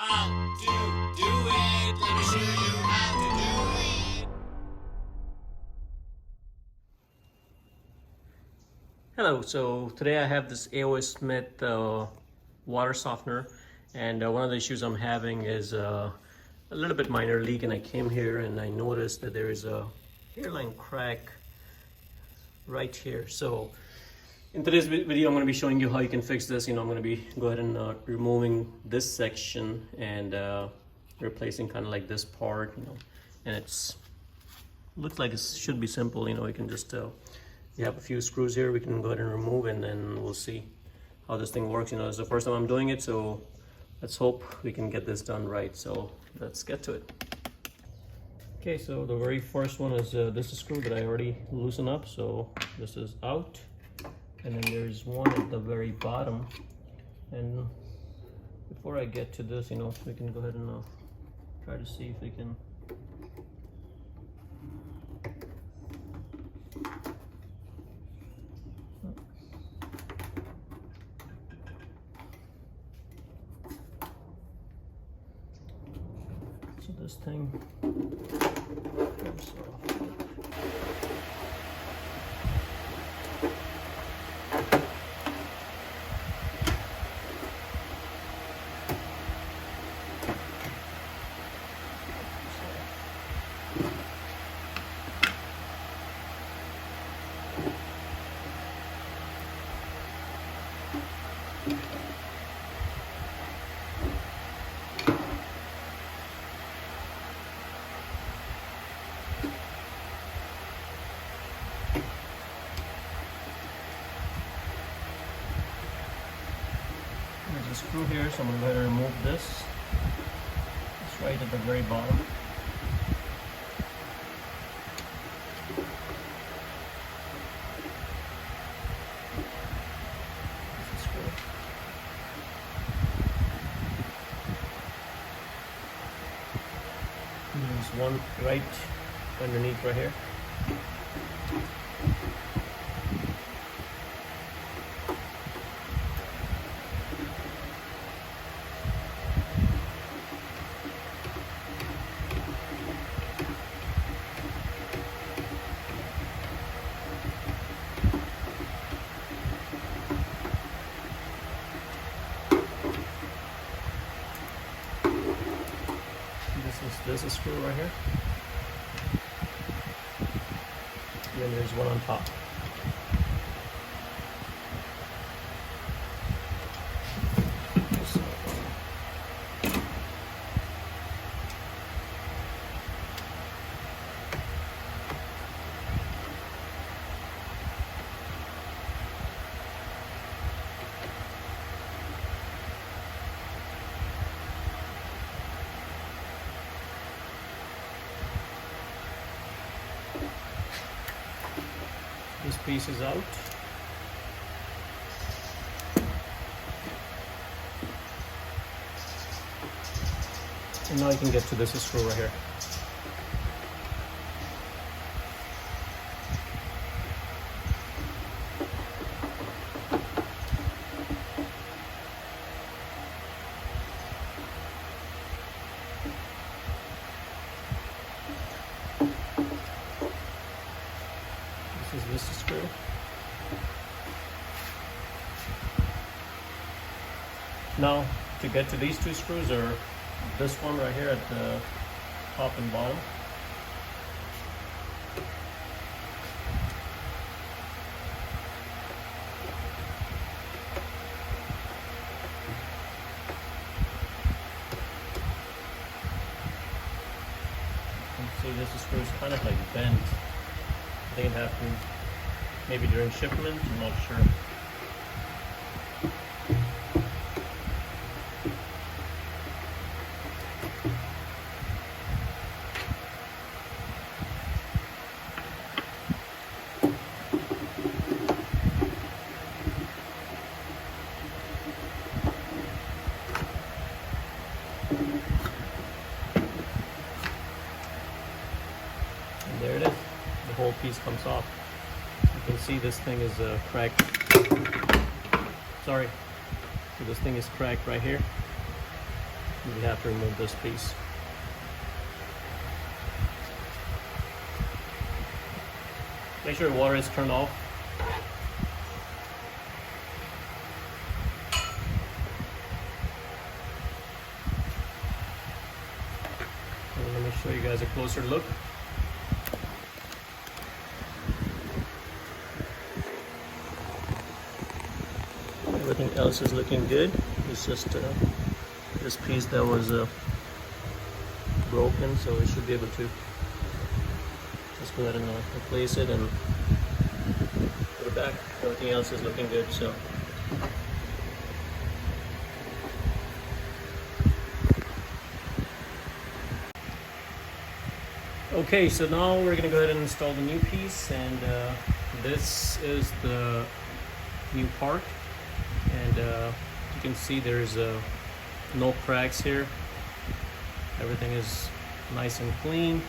How to do it. Let me show you how to do it. Hello, so today I have this A.O.Smith water softener, and one of the issues I'm having is a little bit minor leak, and I came here and I noticed that there is a hairline crack right here. So in today's video I'm going to be showing you how you can fix this. I'm going to be go ahead and removing this section and replacing kind of like this part, and it's looks like it should be simple. You can just you have a few screws here we can go ahead and remove, and then we'll see how this thing works. It's the first time I'm doing it, so let's hope we can get this done right. So let's get to it. Okay, so the very first one is this screw that I already loosened up, so this is out, and then there's one at the very bottom. And before I get to this, we can go ahead and try to see if we can this thing comes off. There's a screw here, so I'm going to go ahead and remove this. It's right at the very bottom. There's the screw. And there's one right underneath right here. This is a screw right here, and then there's one on top. This piece is out. And now you can get to this screw right here. This is screw. Now, to get to these two screws, or this one right here at the top and bottom, you can see this screw is kind of like bent. I think it happened maybe during shipment, I'm not sure. And there it is. The whole piece comes off. You can see this thing is cracked. Sorry. So this thing is cracked right here. we have to remove this piece. Make sure the water is turned off. And let me show you guys a closer look. Everything else is looking good. It's just this piece that was broken, so we should be able to just go ahead and replace it and put it back. Everything else is looking good. So okay, so now we're gonna go ahead and install the new piece, and this is the new part. And you can see there's no cracks here. Everything is nice and clean.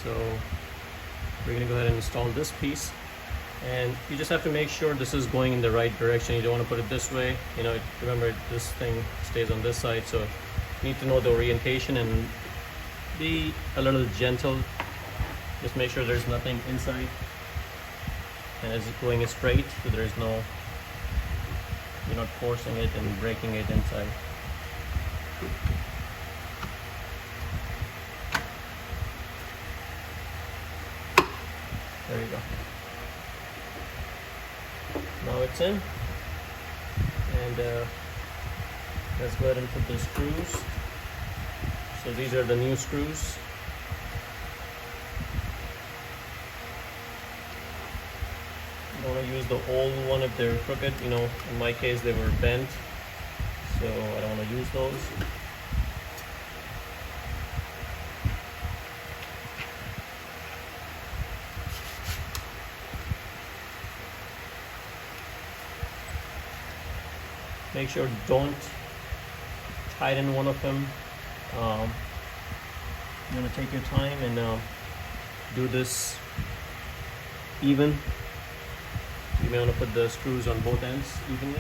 So we're gonna go ahead and install this piece, and you just have to make sure this is going in the right direction. You don't want to put it this way. You know, remember this thing stays on this side, so you need to know the orientation and be a little gentle. Just make sure there's nothing inside and it's going straight, so there's no, you're not forcing it and breaking it inside. There you go. Now it's in, and let's go ahead and put the screws. So these are the new screws. You don't want to use the old one if they're crooked. You know, in my case they were bent, so I don't want to use those. Make sure don't tighten one of them. You want to take your time and do this even. You may want to put the screws on both ends evenly.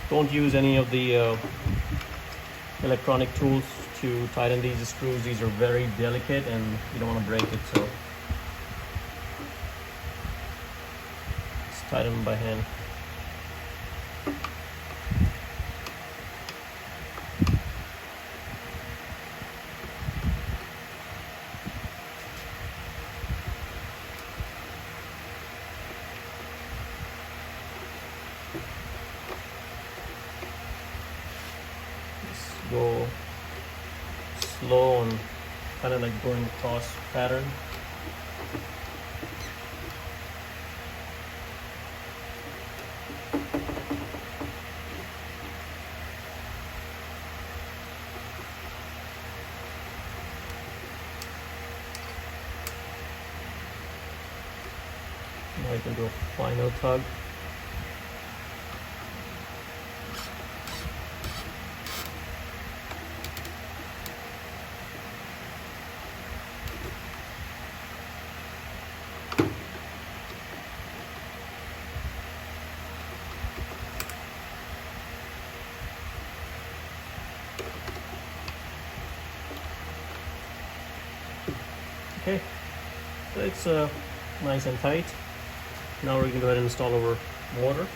Don't use any of the electronic tools to tighten these screws. These are very delicate and you don't want to break it, so just tighten them by hand. Go slow and kind of like going across pattern. Now you can do a final tug. Okay, so it's nice and tight. Now we're going to go ahead and install our motor.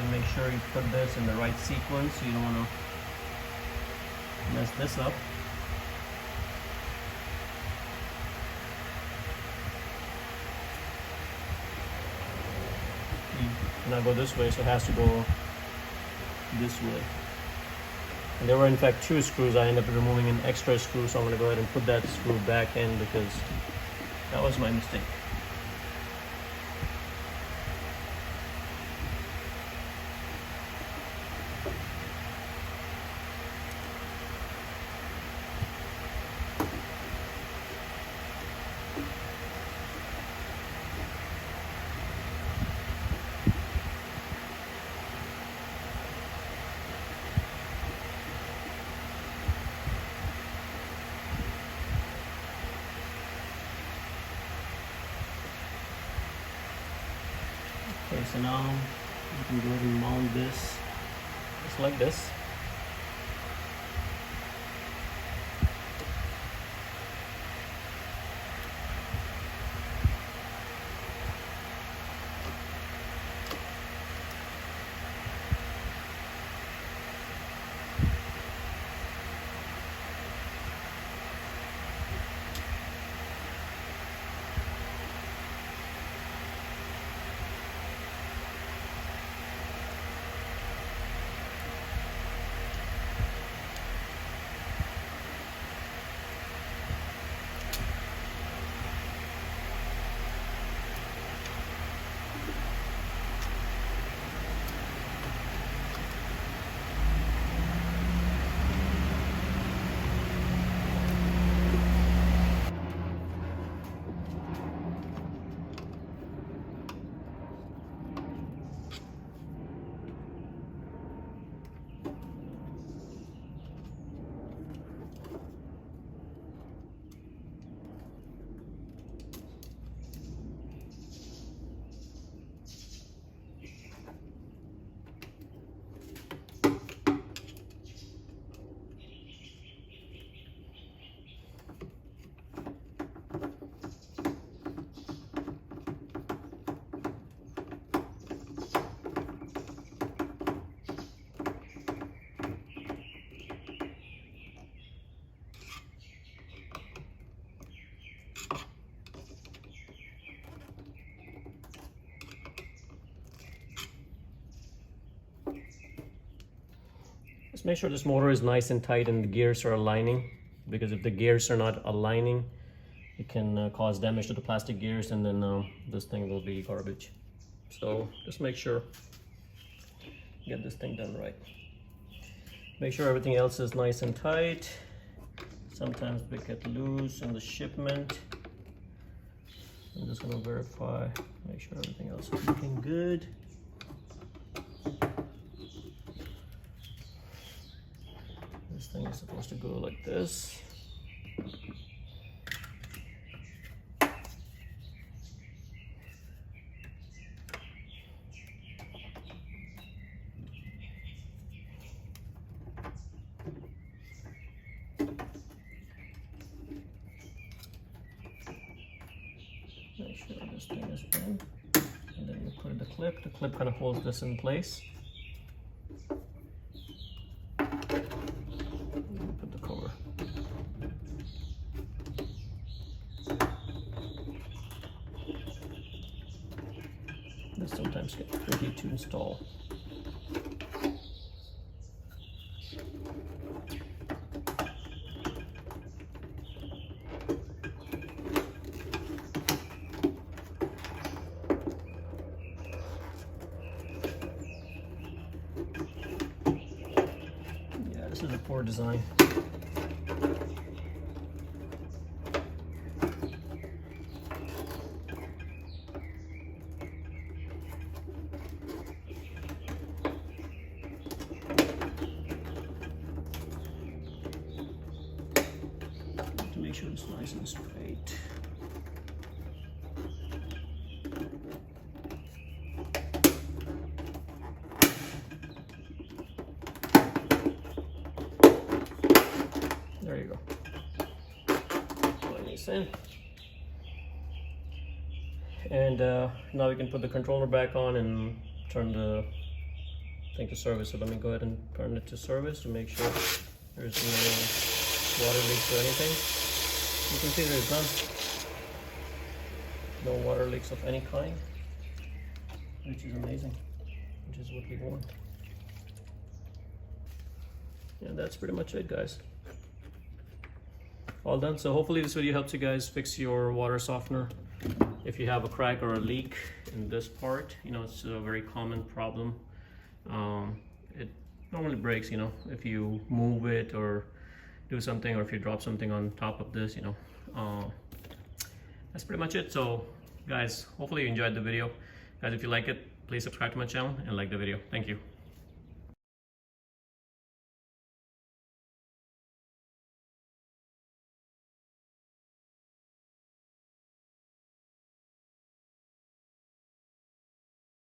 And make sure you put this in the right sequence, so you don't want to mess this up. You cannot go this way, so it has to go this way. And there were in fact 2 screws. I ended up removing an extra screw, so I'm going to go ahead and put that screw back in because that was my mistake. so now you can go ahead and mount this just like this. Just make sure this motor is nice and tight and the gears are aligning, because if the gears are not aligning, it can cause damage to the plastic gears, and then this thing will be garbage. So just make sure, get this thing done right. Make sure everything else is nice and tight. Sometimes they get loose in the shipment. I'm just gonna verify, make sure everything else is looking good. This thing is supposed to go like this. Make sure this thing is in, and then you put the clip. The clip kind of holds this in place. Put the cover. This sometimes gets tricky to install. This is a poor design. To make sure it's nice and straight. There you go. Plug this in. And now we can put the controller back on and turn the thing to service. So let me go ahead and turn it to service to make sure there's no water leaks or anything. You can see there's none. No water leaks of any kind, which is amazing, which is what we want. And that's pretty much it, guys. All done. So hopefully this video helps you guys fix your water softener. If you have a crack or a leak in this part, you know, it's a very common problem. It normally breaks, you know, if you move it or do something, or if you drop something on top of this, you know. That's pretty much it. So guys, hopefully you enjoyed the video. Guys, if you like it, please subscribe to my channel and like the video. Thank you.